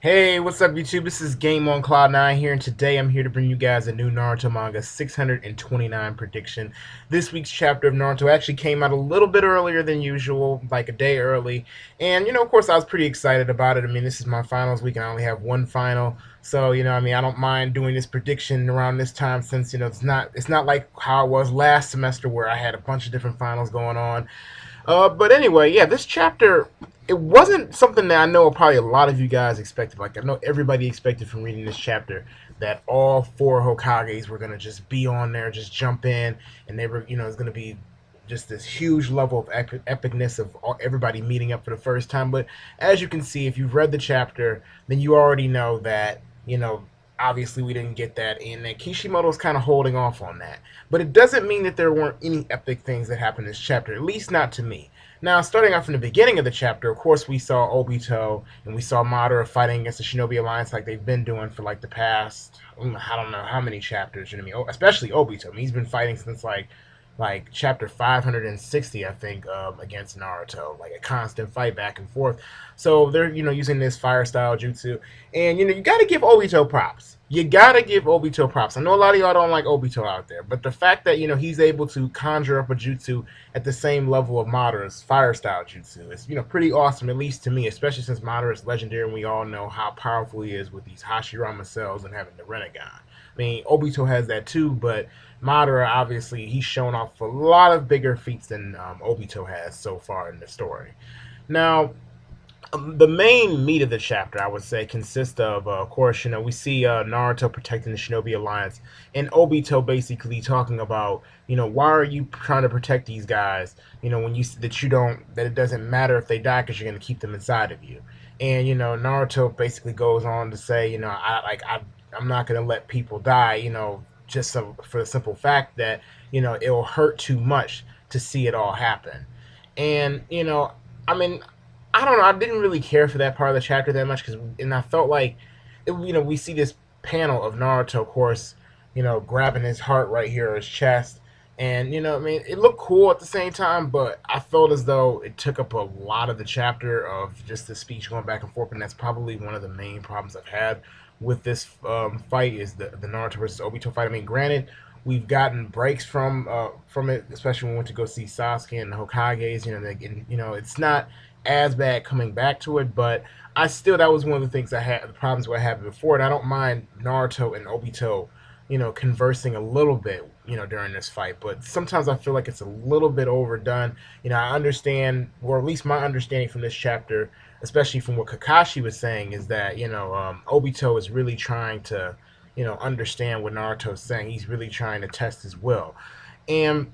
Hey, what's up YouTube? This is Game on Cloud 9 here, and today I'm here to bring you guys a new Naruto manga 629 prediction. This week's chapter of Naruto actually came out a little bit earlier than usual, like a day early. And, of course, I was pretty excited about it. I mean, this is my finals week, and I only have one final. So, I don't mind doing this prediction around this time since, it's not like how it was last semester where I had a bunch of different finals going on. But anyway, yeah, this chapter, it wasn't something that I know probably a lot of you guys expected. Like, I know everybody expected from reading this chapter that all four Hokages were going to just be on there, just jump in, and they were, it's going to be just this huge level of epicness of everybody meeting up for the first time. But as you can see, if you've read the chapter, then you already know that, obviously we didn't get that, and that Kishimoto's kind of holding off on that. But it doesn't mean that there weren't any epic things that happened in this chapter, at least not to me. Now, starting off from the beginning of the chapter, of course, we saw Obito and we saw Madara fighting against the Shinobi Alliance like they've been doing for like the past, I don't know how many chapters. You know what I mean? Especially Obito. I mean, he's been fighting since like chapter 560, I think, against Naruto, like a constant fight back and forth. So they're using this fire style jutsu, and you got to give Obito props. You got to give Obito props. I know a lot of y'all don't like Obito out there, but the fact that he's able to conjure up a jutsu at the same level of Madara's fire style jutsu is pretty awesome, at least to me, especially since Madara is legendary and we all know how powerful he is with these Hashirama cells and having the Renegon. I mean, Obito has that too, but Madara, obviously, he's shown off a lot of bigger feats than Obito has so far in the story. Now, the main meat of the chapter, I would say, consists of course, we see Naruto protecting the Shinobi Alliance, and Obito basically talking about, why are you trying to protect these guys? When you that it doesn't matter if they die because you're going to keep them inside of you. And Naruto basically goes on to say, I'm not going to let people die, just for the simple fact that it'll hurt too much to see it all happen. And I mean, I don't know. I didn't really care for that part of the chapter that much and I felt like, we see this panel of Naruto, of course, grabbing his heart right here, or his chest, and I mean, it looked cool at the same time, but I felt as though it took up a lot of the chapter of just the speech going back and forth, and that's probably one of the main problems I've had with this fight is the Naruto versus Obito fight. I mean, granted, we've gotten breaks from it, especially when we went to go see Sasuke and the Hokages. It's not as bad coming back to it, but that was one of the things I had, the problems I had before, and I don't mind Naruto and Obito, conversing a little bit, during this fight, but sometimes I feel like it's a little bit overdone. I understand, or at least my understanding from this chapter, especially from what Kakashi was saying, is that Obito is really trying to, understand what Naruto's saying. He's really trying to test his will, and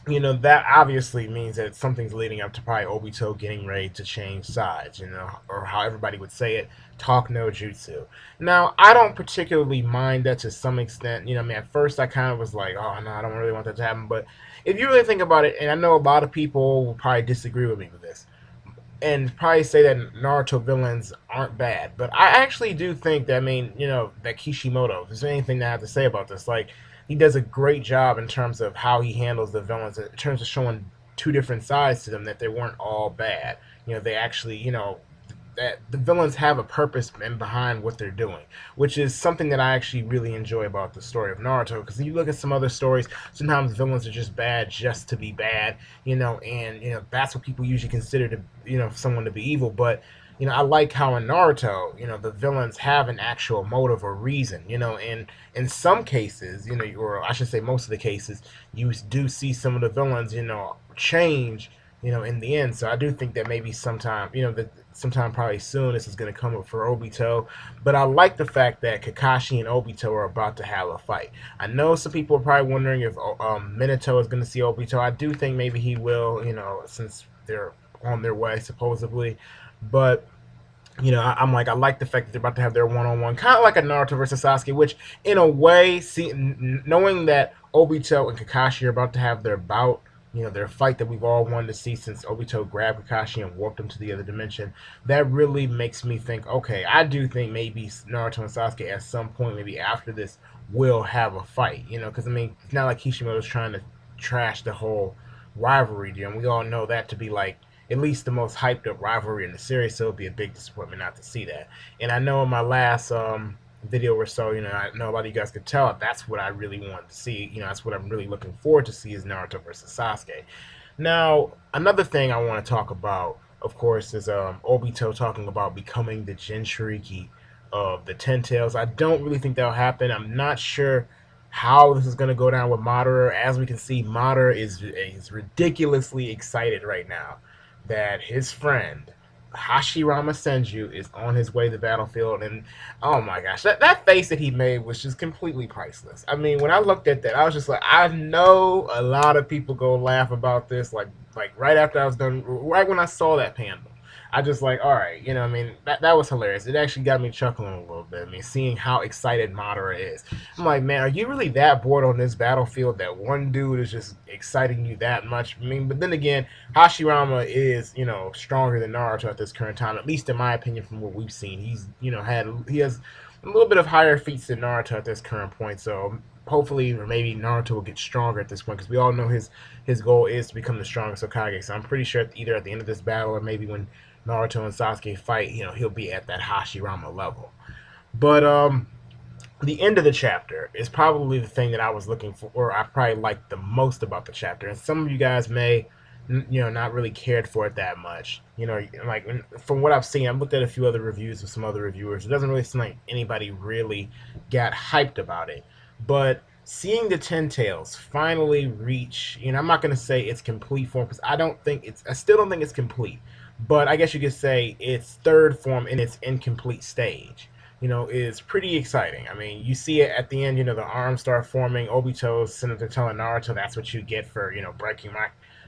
that obviously means that something's leading up to probably Obito getting ready to change sides, or how everybody would say it, talk no jutsu. Now, I don't particularly mind that to some extent. I mean, at first I kind of was like, oh, no, I don't really want that to happen. But if you really think about it, and I know a lot of people will probably disagree with me with this, and probably say that Naruto villains aren't bad, but I actually do think that, I mean, that Kishimoto, if there's anything that I have to say about this, like, he does a great job in terms of how he handles the villains, in terms of showing two different sides to them, that they weren't all bad. They actually, that the villains have a purpose and behind what they're doing, which is something that I actually really enjoy about the story of Naruto. Because you look at some other stories, sometimes villains are just bad just to be bad, and that's what people usually consider to someone to be evil. But I like how in Naruto, the villains have an actual motive or reason, and in some cases, or I should say most of the cases, you do see some of the villains, change, in the end. So I do think that maybe sometime, that sometime probably soon this is going to come up for Obito. But I like the fact that Kakashi and Obito are about to have a fight. I know some people are probably wondering if Minato is going to see Obito. I do think maybe he will, since they're on their way supposedly. But I'm like, I like the fact that they're about to have their one-on-one, kind of like a Naruto versus Sasuke, which in a way, knowing that Obito and Kakashi are about to have their bout, their fight that we've all wanted to see since Obito grabbed Kakashi and warped him to the other dimension, that really makes me think, okay, I do think maybe Naruto and Sasuke at some point, maybe after this, will have a fight, because I mean, it's not like Kishimoto's trying to trash the whole rivalry deal, and we all know that to be like at least the most hyped up rivalry in the series. So it'd be a big disappointment not to see that. And I know in my last video or so, I know a lot of you guys could tell that's what I really want to see. That's what I'm really looking forward to see is Naruto versus Sasuke. Now, another thing I want to talk about, of course, is Obito talking about becoming the Jinchuriki of the Ten Tails. I don't really think that'll happen. I'm not sure how this is going to go down with Madara. As we can see, Madara is ridiculously excited right now that his friend Hashirama Senju is on his way to the battlefield, and oh my gosh, that face that he made was just completely priceless. I mean, when I looked at that, I was just like, I know a lot of people go laugh about this, like right after I was done, right when I saw that panel. I just like, all right, I mean, that was hilarious. It actually got me chuckling a little bit. I mean, seeing how excited Madara is. I'm like, man, are you really that bored on this battlefield that one dude is just exciting you that much? I mean, but then again, Hashirama is, stronger than Naruto at this current time, at least in my opinion from what we've seen. He has a little bit of higher feats than Naruto at this current point, so hopefully or maybe Naruto will get stronger at this point because we all know his goal is to become the strongest Hokage. So I'm pretty sure either at the end of this battle or maybe when Naruto and Sasuke fight, he'll be at that Hashirama level. But the end of the chapter is probably the thing that I was looking for, or I probably liked the most about the chapter. And some of you guys may, not really cared for it that much. Like from what I've seen, I've looked at a few other reviews of some other reviewers. It doesn't really seem like anybody really got hyped about it. But seeing the Ten Tails finally reach, I'm not going to say it's complete form because I still don't think it's complete. But I guess you could say its third form in its incomplete stage, is pretty exciting. I mean, you see it at the end, the arms start forming. Obito's Senator telling Naruto that's what you get for, breaking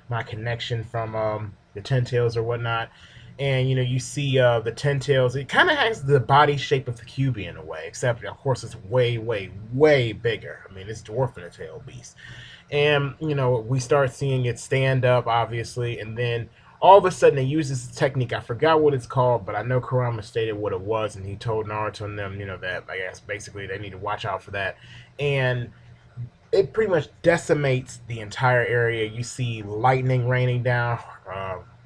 my connection from the Ten Tails or whatnot. And, you see the Ten Tails. It kind of has the body shape of the Kyuubi in a way, except, of course, it's way, way, way bigger. I mean, it's dwarfing a tail beast. And, we start seeing it stand up, obviously, and then all of a sudden it uses this technique. I forgot what it's called, but I know Kurama stated what it was, and he told Naruto and them, that I guess basically they need to watch out for that. And it pretty much decimates the entire area. You see lightning raining down,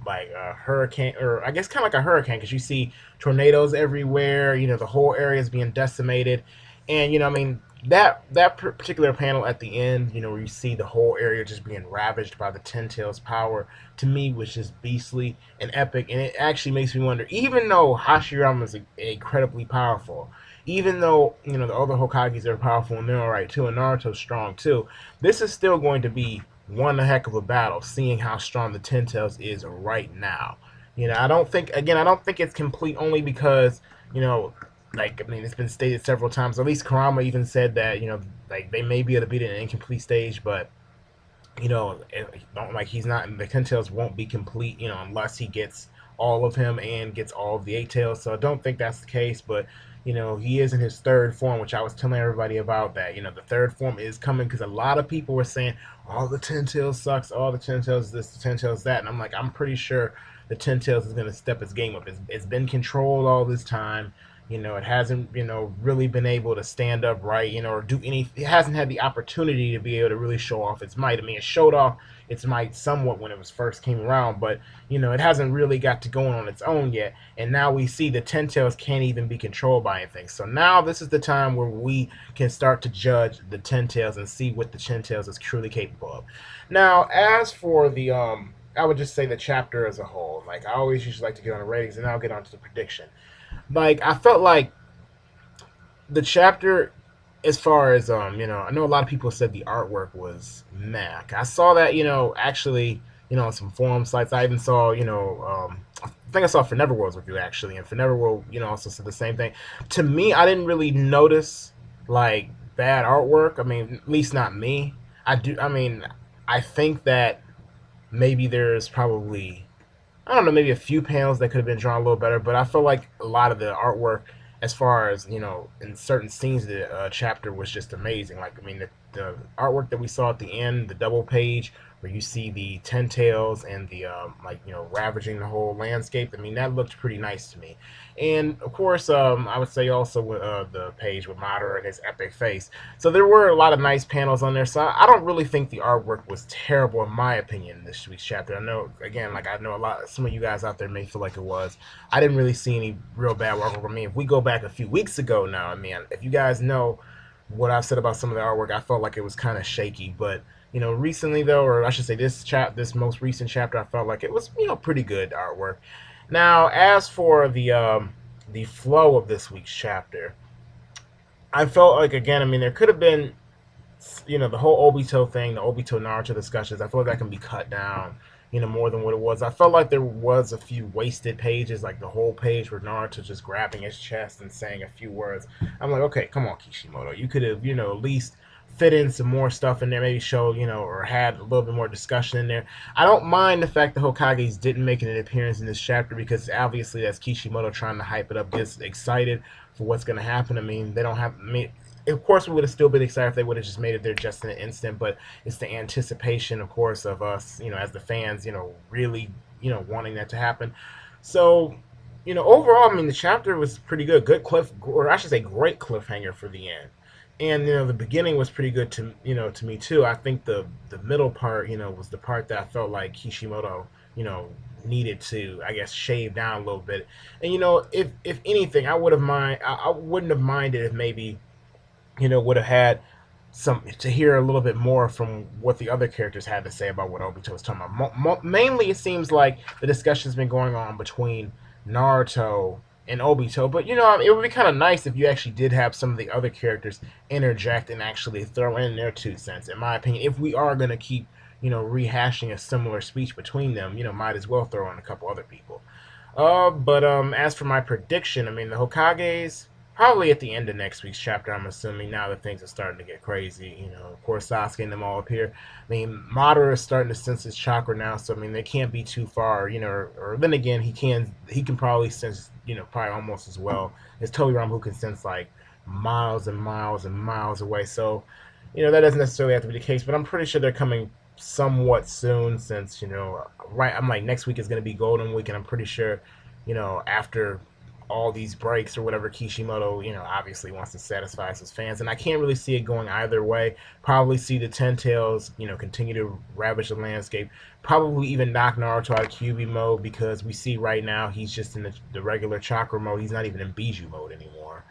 like a hurricane, or I guess kind of like a hurricane, because you see tornadoes everywhere. The whole area is being decimated, and I mean that particular panel at the end, where you see the whole area just being ravaged by the Ten Tails power, to me was just beastly and epic, and it actually makes me wonder. Even though Hashirama is incredibly powerful, even though the other Hokages are powerful and they're alright too, and Naruto's strong too, this is still going to be one heck of a battle. Seeing how strong the Ten Tails is right now, I don't think it's complete only because like I mean, it's been stated several times. At least Kurama even said that like they may be able to beat it in an incomplete stage, but like he's not. The Ten Tails won't be complete, unless he gets all of him and gets all of the Eight Tails. So I don't think that's the case, but he is in his third form, which I was telling everybody about that. The third form is coming because a lot of people were saying, "All the Ten Tails sucks. All the Ten Tails this, the Ten Tails that," and I'm like, I'm pretty sure the Ten Tails is going to step its game up. It's been controlled all this time. It hasn't, really been able to stand up right, or do any. It hasn't had the opportunity to be able to really show off its might. I mean, it showed off its might somewhat when it was first came around, but it hasn't really got to going on its own yet. And now we see the Ten Tails can't even be controlled by anything. So now this is the time where we can start to judge the Ten Tails and see what the Ten Tails is truly capable of. Now, as for the I would just say the chapter as a whole. Like I always usually like to get on the ratings, and I'll get on to the prediction. Like I felt like the chapter, as far as I know a lot of people said the artwork was meh. I saw that actually on some forum sites. I even saw I think I saw For Neverworld's review actually, and For Neverworld also said the same thing. To me, I didn't really notice like bad artwork. I mean, at least not me. I mean, I think that maybe there's probably, I don't know, maybe a few panels that could have been drawn a little better, but I feel like a lot of the artwork, as far as in certain scenes of the chapter, was just amazing. Like I mean, the artwork that we saw at the end, the double page where you see the ten tails and the like ravaging the whole landscape. I mean, that looked pretty nice to me. And of course, I would say also with the page with Madara and his epic face. So there were a lot of nice panels on there. So I don't really think the artwork was terrible in my opinion in this week's chapter. I know, again, like I know a lot, some of you guys out there may feel like it was. I didn't really see any real bad artwork. I mean, if we go back a few weeks ago now, I mean, if you guys know what I've said about some of the artwork, I felt like it was kind of shaky. But recently though, or I should say this most recent chapter, I felt like it was pretty good artwork. Now, as for the flow of this week's chapter, I felt like, again, I mean, there could have been, the whole Obito thing, the Obito Naruto discussions. I feel like that can be cut down, more than what it was. I felt like there was a few wasted pages, like the whole page where Naruto just grabbing his chest and saying a few words. I'm like, okay, come on, Kishimoto, you could have, at least fit in some more stuff in there, maybe show, or had a little bit more discussion in there. I don't mind the fact the Hokages didn't make an appearance in this chapter, because obviously that's Kishimoto trying to hype it up, gets excited for what's going to happen. I mean, they don't have, of course, we would have still been excited if they would have just made it there just in an instant, but it's the anticipation, of course, of us, as the fans, really, wanting that to happen. So, overall, I mean, the chapter was pretty good. Good or I should say great cliffhanger for the end. And the beginning was pretty good to me too. I think the middle part was the part that I felt like Kishimoto needed to, I guess, shave down a little bit. And if anything, I wouldn't have minded if maybe would have had some to hear a little bit more from what the other characters had to say about what Obito was talking about. Mainly, it seems like the discussion's been going on between Naruto and Obito, but it would be kind of nice if you actually did have some of the other characters interject and actually throw in their 2 cents. In my opinion, if we are going to keep rehashing a similar speech between them, might as well throw in a couple other people. But as for my prediction, I mean, the Hokages probably at the end of next week's chapter, I'm assuming, now that things are starting to get crazy. Of course, Sasuke and them all appear. I mean, Madara is starting to sense his chakra now, so I mean, they can't be too far, or then again, he can probably sense, probably almost as well as Tobyram, who can sense like miles and miles and miles away. So, that doesn't necessarily have to be the case, but I'm pretty sure they're coming somewhat soon, since right, I'm like, next week is going to be Golden Week, and I'm pretty sure after all these breaks or whatever, Kishimoto obviously wants to satisfy his fans, and I can't really see it going either way. Probably see the Ten Tails continue to ravage the landscape, probably even knock Naruto out of QB mode, because we see right now he's just in the regular chakra mode. He's not even in Biju mode anymore.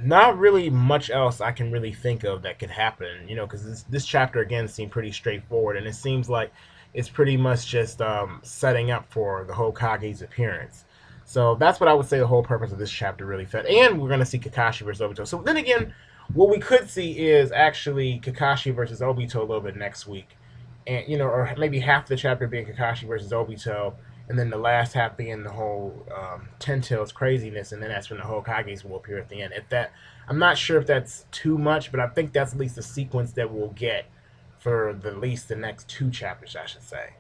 Not really much else I can really think of that could happen, because this chapter again seemed pretty straightforward, and it seems like it's pretty much just setting up for the Hokage's appearance. So that's what I would say the whole purpose of this chapter really fed. And we're going to see Kakashi versus Obito. So then again, what we could see is actually Kakashi versus Obito a little bit next week. And, or maybe half the chapter being Kakashi versus Obito, and then the last half being the whole Ten Tails craziness, and then that's when the Hokages will appear at the end. I'm not sure if that's too much, but I think that's at least the sequence that we'll get for at least the next 2 chapters, I should say.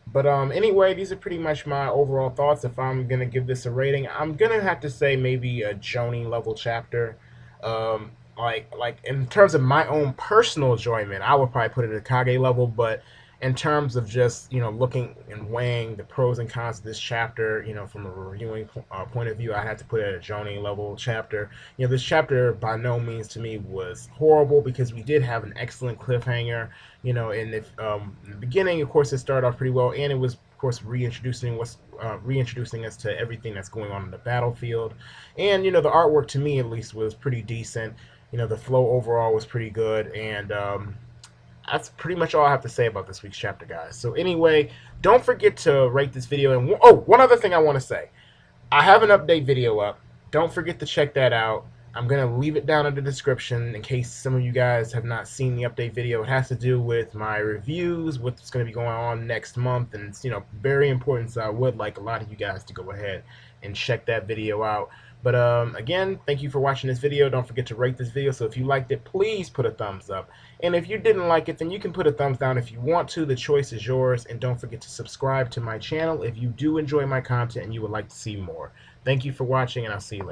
But anyway, these are pretty much my overall thoughts. If I'm gonna give this a rating, I'm gonna have to say maybe a Jonin level chapter. Like in terms of my own personal enjoyment, I would probably put it at Kage level, but in terms of just looking and weighing the pros and cons of this chapter, from a reviewing point of view, I had to put it at a Jonin level chapter. This chapter by no means to me was horrible, because we did have an excellent cliffhanger. And if in the beginning, of course, it started off pretty well, and it was, of course, reintroducing us to everything that's going on in the battlefield. And the artwork to me at least was pretty decent. The flow overall was pretty good, and that's pretty much all I have to say about this week's chapter, guys. So anyway, don't forget to rate this video. And one other thing I want to say. I have an update video up. Don't forget to check that out. I'm going to leave it down in the description in case some of you guys have not seen the update video. It has to do with my reviews, what's going to be going on next month. And it's, very important, so I would like a lot of you guys to go ahead and check that video out. But again, thank you for watching this video. Don't forget to rate this video. So if you liked it, please put a thumbs up. And if you didn't like it, then you can put a thumbs down if you want to. The choice is yours. And don't forget to subscribe to my channel if you do enjoy my content and you would like to see more. Thank you for watching, and I'll see you later.